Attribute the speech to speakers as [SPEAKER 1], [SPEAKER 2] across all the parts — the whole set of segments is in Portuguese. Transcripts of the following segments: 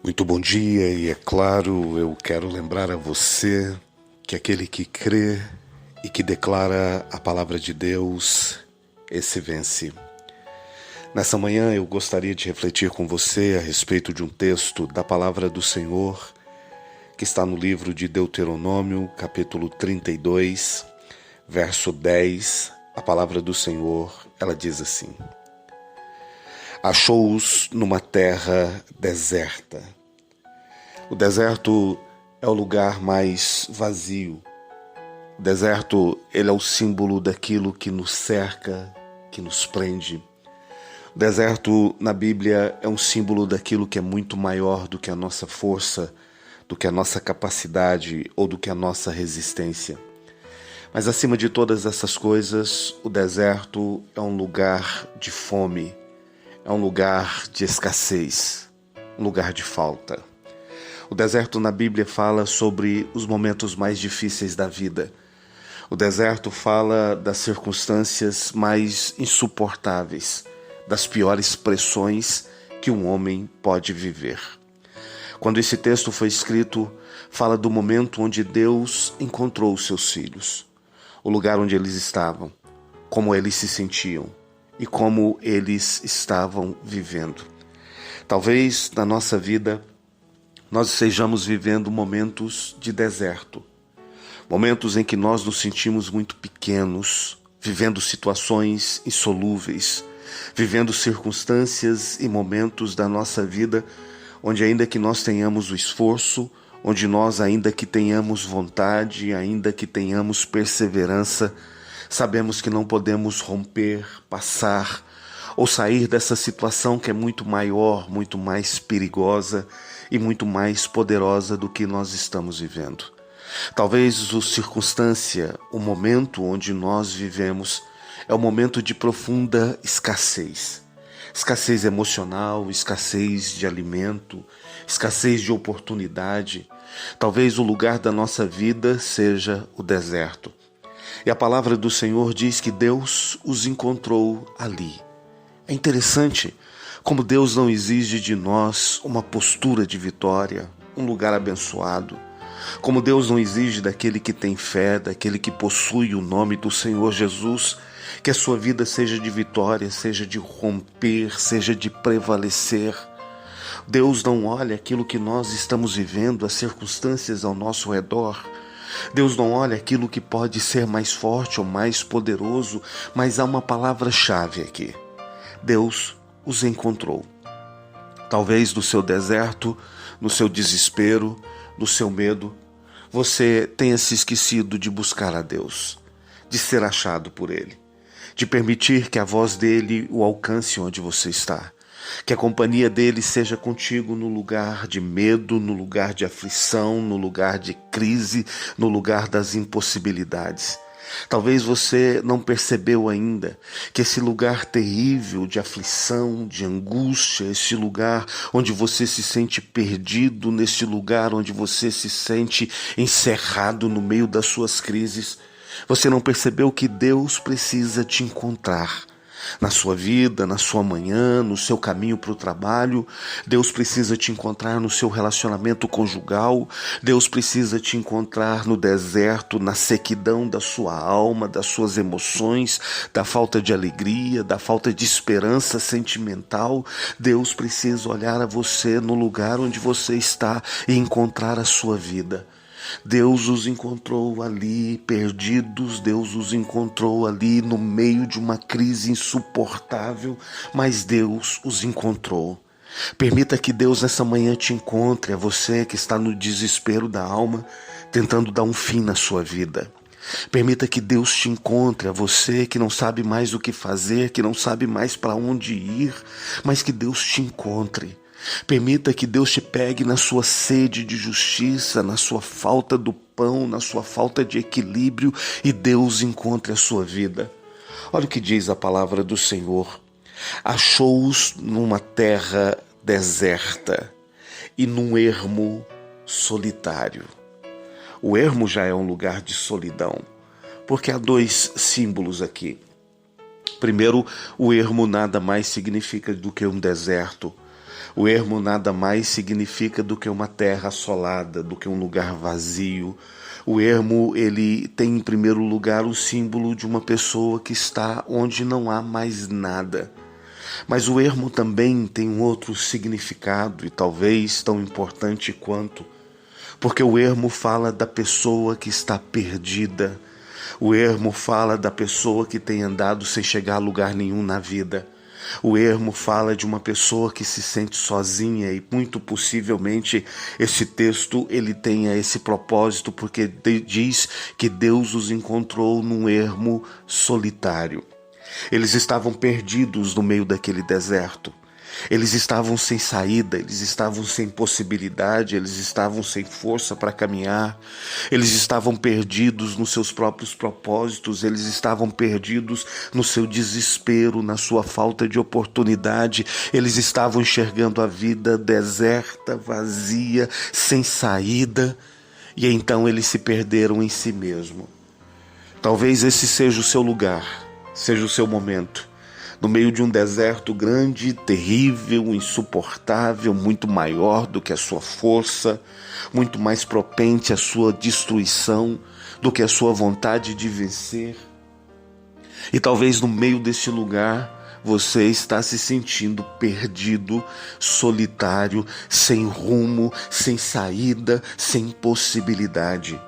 [SPEAKER 1] Muito bom dia e é claro, eu quero lembrar a você que aquele que crê e que declara a palavra de Deus, esse vence. Nessa manhã eu gostaria de refletir com você a respeito de um texto da palavra do Senhor que está no livro de Deuteronômio, capítulo 32, verso 10. A palavra do Senhor, ela diz assim: Achou-os numa terra deserta. O deserto é o lugar mais vazio. O deserto, ele é o símbolo daquilo que nos cerca, que nos prende. O deserto, na Bíblia, é um símbolo daquilo que é muito maior do que a nossa força, do que a nossa capacidade ou do que a nossa resistência. Mas acima de todas essas coisas, o deserto é um lugar de fome, é um lugar de escassez, um lugar de falta. O deserto na Bíblia fala sobre os momentos mais difíceis da vida. O deserto fala das circunstâncias mais insuportáveis, das piores pressões que um homem pode viver. Quando esse texto foi escrito, fala do momento onde Deus encontrou os seus filhos, o lugar onde eles estavam, como eles se sentiam e como eles estavam vivendo. Talvez na nossa vida nós estejamos vivendo momentos de deserto, momentos em que nós nos sentimos muito pequenos, vivendo situações insolúveis, vivendo circunstâncias e momentos da nossa vida onde ainda que nós tenhamos o esforço, onde nós ainda que tenhamos vontade, ainda que tenhamos perseverança, sabemos que não podemos romper, passar ou sair dessa situação que é muito maior, muito mais perigosa e muito mais poderosa do que nós estamos vivendo. Talvez a circunstância, o momento onde nós vivemos é um momento de profunda escassez. Escassez emocional, escassez de alimento, escassez de oportunidade. Talvez o lugar da nossa vida seja o deserto. E a palavra do Senhor diz que Deus os encontrou ali. É interessante como Deus não exige de nós uma postura de vitória, um lugar abençoado. Como Deus não exige daquele que tem fé, daquele que possui o nome do Senhor Jesus, que a sua vida seja de vitória, seja de romper, seja de prevalecer. Deus não olha aquilo que nós estamos vivendo, as circunstâncias ao nosso redor. Deus não olha aquilo que pode ser mais forte ou mais poderoso, mas há uma palavra-chave aqui. Deus os encontrou. Talvez no seu deserto, no seu desespero, no seu medo, você tenha se esquecido de buscar a Deus, de ser achado por Ele, de permitir que a voz dEle o alcance onde você está, que a companhia dEle seja contigo no lugar de medo, no lugar de aflição, no lugar de crise, no lugar das impossibilidades. Talvez você não percebeu ainda que esse lugar terrível de aflição, de angústia, esse lugar onde você se sente perdido, nesse lugar onde você se sente encerrado no meio das suas crises, você não percebeu que Deus precisa te encontrar. Na sua vida, na sua manhã, no seu caminho para o trabalho, Deus precisa te encontrar no seu relacionamento conjugal, Deus precisa te encontrar no deserto, na sequidão da sua alma, das suas emoções, da falta de alegria, da falta de esperança sentimental. Deus precisa olhar a você no lugar onde você está e encontrar a sua vida. Deus os encontrou ali perdidos, Deus os encontrou ali no meio de uma crise insuportável, mas Deus os encontrou. Permita que Deus nessa manhã te encontre, a você que está no desespero da alma, tentando dar um fim na sua vida. Permita que Deus te encontre, a você que não sabe mais o que fazer, que não sabe mais para onde ir, mas que Deus te encontre. Permita que Deus te pegue na sua sede de justiça, na sua falta do pão, na sua falta de equilíbrio, e Deus encontre a sua vida. Olha o que diz a palavra do Senhor. Achou-os numa terra deserta e num ermo solitário. O ermo já é um lugar de solidão, porque há dois símbolos aqui. Primeiro, o ermo nada mais significa do que um deserto. O ermo nada mais significa do que uma terra assolada, do que um lugar vazio. O ermo, ele tem em primeiro lugar o símbolo de uma pessoa que está onde não há mais nada. Mas o ermo também tem um outro significado, e talvez tão importante quanto, porque o ermo fala da pessoa que está perdida. O ermo fala da pessoa que tem andado sem chegar a lugar nenhum na vida. O ermo fala de uma pessoa que se sente sozinha, e muito possivelmente esse texto ele tenha esse propósito, porque diz que Deus os encontrou num ermo solitário. Eles estavam perdidos no meio daquele deserto. Eles estavam sem saída, eles estavam sem possibilidade, eles estavam sem força para caminhar, eles estavam perdidos nos seus próprios propósitos, eles estavam perdidos no seu desespero, na sua falta de oportunidade, eles estavam enxergando a vida deserta, vazia, sem saída, e então eles se perderam em si mesmo. Talvez esse seja o seu lugar, seja o seu momento. No meio de um deserto grande, terrível, insuportável, muito maior do que a sua força, muito mais propente à sua destruição do que a sua vontade de vencer. E talvez no meio desse lugar você está se sentindo perdido, solitário, sem rumo, sem saída, sem possibilidade.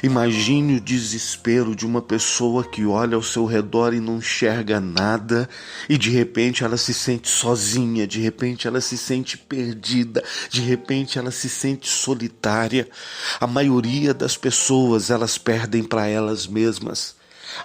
[SPEAKER 1] Imagine o desespero de uma pessoa que olha ao seu redor e não enxerga nada, e de repente ela se sente sozinha, de repente ela se sente perdida, de repente ela se sente solitária. A maioria das pessoas, elas perdem para elas mesmas.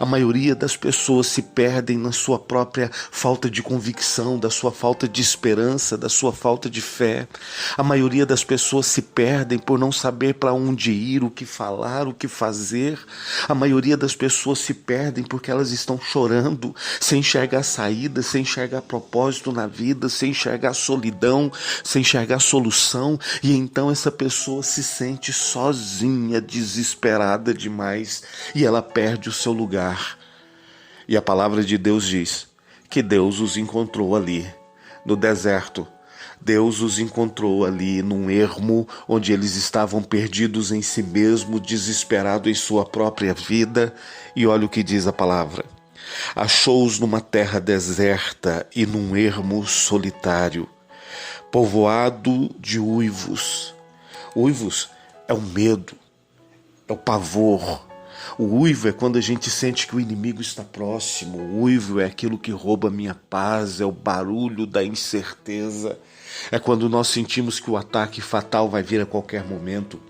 [SPEAKER 1] A maioria das pessoas se perdem na sua própria falta de convicção, da sua falta de esperança, da sua falta de fé. A maioria das pessoas se perdem por não saber para onde ir, o que falar, o que fazer. A maioria das pessoas se perdem porque elas estão chorando, sem enxergar saída, sem enxergar propósito na vida, sem enxergar solidão, sem enxergar solução. E então essa pessoa se sente sozinha, desesperada demais, e ela perde o seu lugar. E a palavra de Deus diz que Deus os encontrou ali, no deserto. Deus os encontrou ali num ermo, onde eles estavam perdidos em si mesmo, desesperados em sua própria vida. E olha o que diz a palavra: achou-os numa terra deserta e num ermo solitário, povoado de uivos. Uivos é o medo, é o pavor. O uivo é quando a gente sente que o inimigo está próximo. O uivo é aquilo que rouba a minha paz, é o barulho da incerteza. É quando nós sentimos que o ataque fatal vai vir a qualquer momento.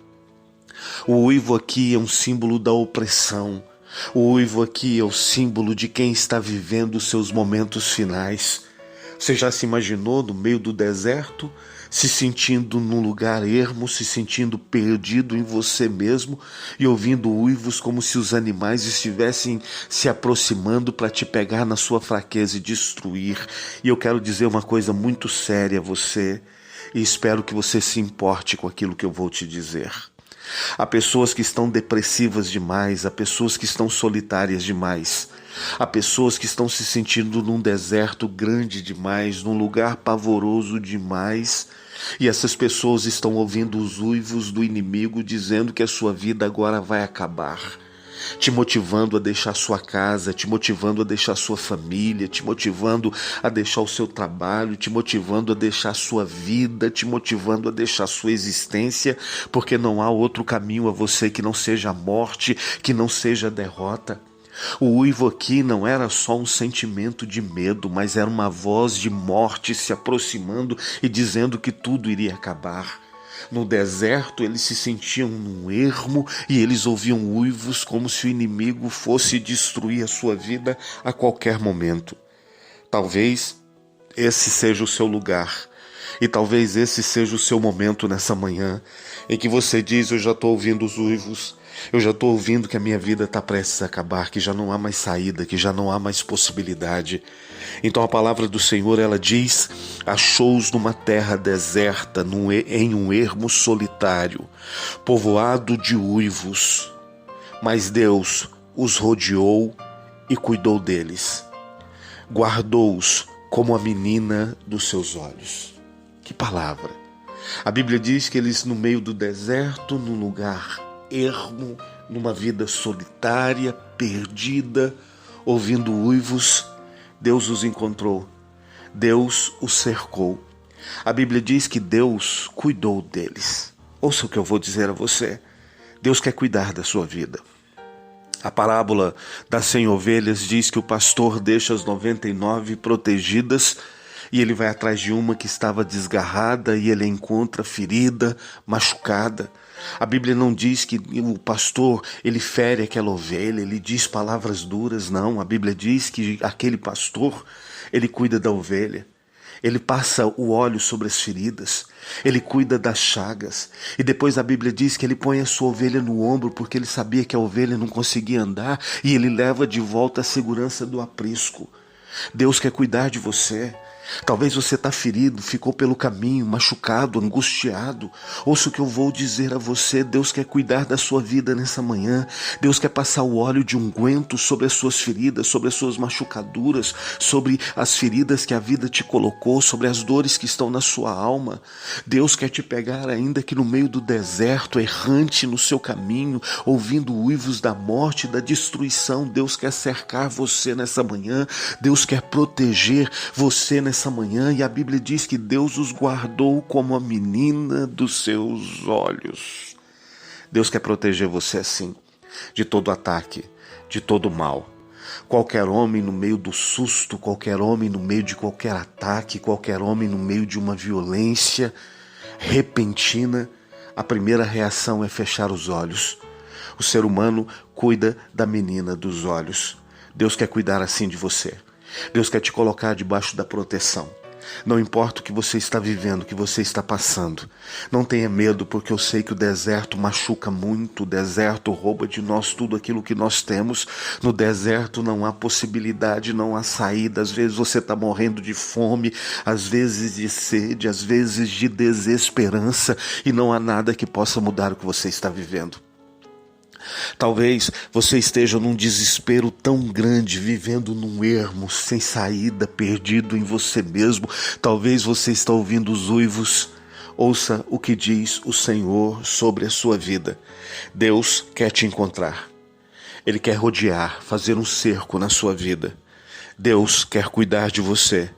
[SPEAKER 1] O uivo aqui é um símbolo da opressão. O uivo aqui é o símbolo de quem está vivendo os seus momentos finais. Você já se imaginou no meio do deserto, se sentindo num lugar ermo, se sentindo perdido em você mesmo e ouvindo uivos como se os animais estivessem se aproximando para te pegar na sua fraqueza e destruir? E eu quero dizer uma coisa muito séria a você, e espero que você se importe com aquilo que eu vou te dizer. Há pessoas que estão depressivas demais, há pessoas que estão solitárias demais, há pessoas que estão se sentindo num deserto grande demais, num lugar pavoroso demais, e essas pessoas estão ouvindo os uivos do inimigo dizendo que a sua vida agora vai acabar, te motivando a deixar sua casa, te motivando a deixar sua família, te motivando a deixar o seu trabalho, te motivando a deixar sua vida, te motivando a deixar sua existência, porque não há outro caminho a você que não seja a morte, que não seja a derrota. O uivo aqui não era só um sentimento de medo, mas era uma voz de morte se aproximando e dizendo que tudo iria acabar. No deserto eles se sentiam num ermo e eles ouviam uivos como se o inimigo fosse destruir a sua vida a qualquer momento. Talvez esse seja o seu lugar, e talvez esse seja o seu momento nessa manhã, em que você diz: eu já estou ouvindo os uivos, eu já estou ouvindo que a minha vida está prestes a acabar, que já não há mais saída, que já não há mais possibilidade. Então a palavra do Senhor, ela diz: achou-os numa terra deserta, em um ermo solitário, povoado de uivos. Mas Deus os rodeou e cuidou deles, guardou-os como a menina dos seus olhos. Que palavra! A Bíblia diz que eles, no meio do deserto, num lugar ermo, numa vida solitária, perdida, ouvindo uivos, Deus os encontrou, Deus os cercou. A Bíblia diz que Deus cuidou deles. Ouça o que eu vou dizer a você. Deus quer cuidar da sua vida. A parábola das 100 ovelhas diz que o pastor deixa as 99 protegidas e ele vai atrás de uma que estava desgarrada e ele a encontra ferida, machucada. A Bíblia não diz que o pastor ele fere aquela ovelha, ele diz palavras duras, não. A Bíblia diz que aquele pastor ele cuida da ovelha. Ele passa o óleo sobre as feridas, ele cuida das chagas. E depois a Bíblia diz que ele põe a sua ovelha no ombro porque ele sabia que a ovelha não conseguia andar e ele leva de volta a segurança do aprisco. Deus quer cuidar de você. Talvez você está ferido, ficou pelo caminho, machucado, angustiado. Ouça o que eu vou dizer a você. Deus quer cuidar da sua vida nessa manhã. Deus quer passar o óleo de unguento sobre as suas feridas, sobre as suas machucaduras, sobre as feridas que a vida te colocou, sobre as dores que estão na sua alma. Deus quer te pegar ainda que no meio do deserto, errante no seu caminho, ouvindo uivos da morte, da destruição. Deus quer cercar você nessa manhã. Deus quer proteger você nessa manhã, e a Bíblia diz que Deus os guardou como a menina dos seus olhos. Deus quer proteger você assim, de todo ataque, de todo mal. Qualquer homem no meio do susto, qualquer homem no meio de qualquer ataque, qualquer homem no meio de uma violência repentina, a primeira reação é fechar os olhos. O ser humano cuida da menina dos olhos. Deus quer cuidar assim de você. Deus quer te colocar debaixo da proteção. Não importa o que você está vivendo, o que você está passando. Não tenha medo, porque eu sei que o deserto machuca muito. O deserto rouba de nós tudo aquilo que nós temos. No deserto não há possibilidade, não há saída. Às vezes você está morrendo de fome, às vezes de sede, às vezes de desesperança. E não há nada que possa mudar o que você está vivendo. Talvez você esteja num desespero tão grande, vivendo num ermo, sem saída, perdido em você mesmo. Talvez você está ouvindo os uivos. Ouça o que diz o Senhor sobre a sua vida. Deus quer te encontrar. Ele quer rodear, fazer um cerco na sua vida. Deus quer cuidar de você.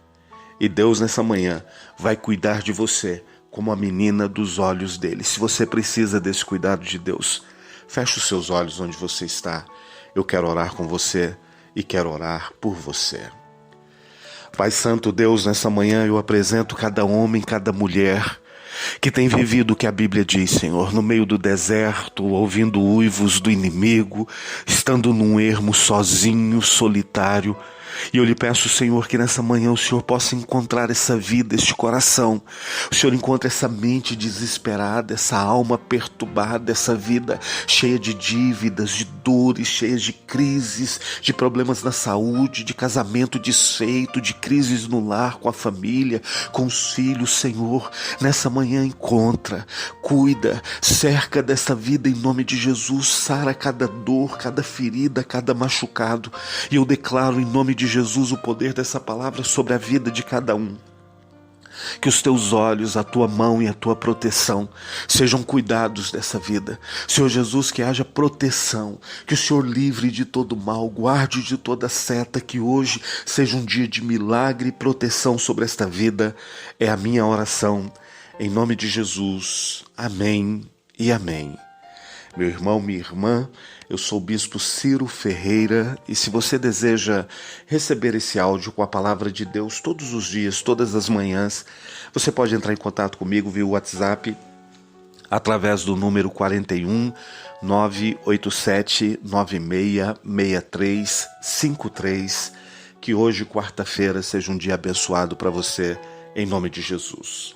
[SPEAKER 1] E Deus nessa manhã vai cuidar de você como a menina dos olhos dele. Se você precisa desse cuidado de Deus, feche os seus olhos onde você está. Eu quero orar com você e quero orar por você. Pai Santo Deus, nessa manhã eu apresento cada homem, cada mulher que tem vivido o que a Bíblia diz, Senhor, no meio do deserto, ouvindo uivos do inimigo, estando num ermo sozinho, solitário. E eu lhe peço, Senhor, que nessa manhã o Senhor possa encontrar essa vida, este coração. O Senhor encontre essa mente desesperada, essa alma perturbada, essa vida cheia de dívidas, de dores, cheia de crises, de problemas na saúde, de casamento desfeito, de crises no lar, com a família, com os filhos, Senhor. Nessa manhã encontra, cuida, cerca dessa vida em nome de Jesus, sara cada dor, cada ferida, cada machucado. E eu declaro em nome de Jesus o poder dessa palavra sobre a vida de cada um. Que os teus olhos, a tua mão e a tua proteção sejam cuidados dessa vida. Senhor Jesus, que haja proteção, que o Senhor livre de todo mal, guarde de toda seta, que hoje seja um dia de milagre e proteção sobre esta vida. É a minha oração, em nome de Jesus. Amém e amém. Meu irmão, minha irmã, eu sou o Bispo Ciro Ferreira e se você deseja receber esse áudio com a palavra de Deus todos os dias, todas as manhãs, você pode entrar em contato comigo via WhatsApp através do número 41 987 9663 53. Que hoje, quarta-feira, seja um dia abençoado para você, em nome de Jesus.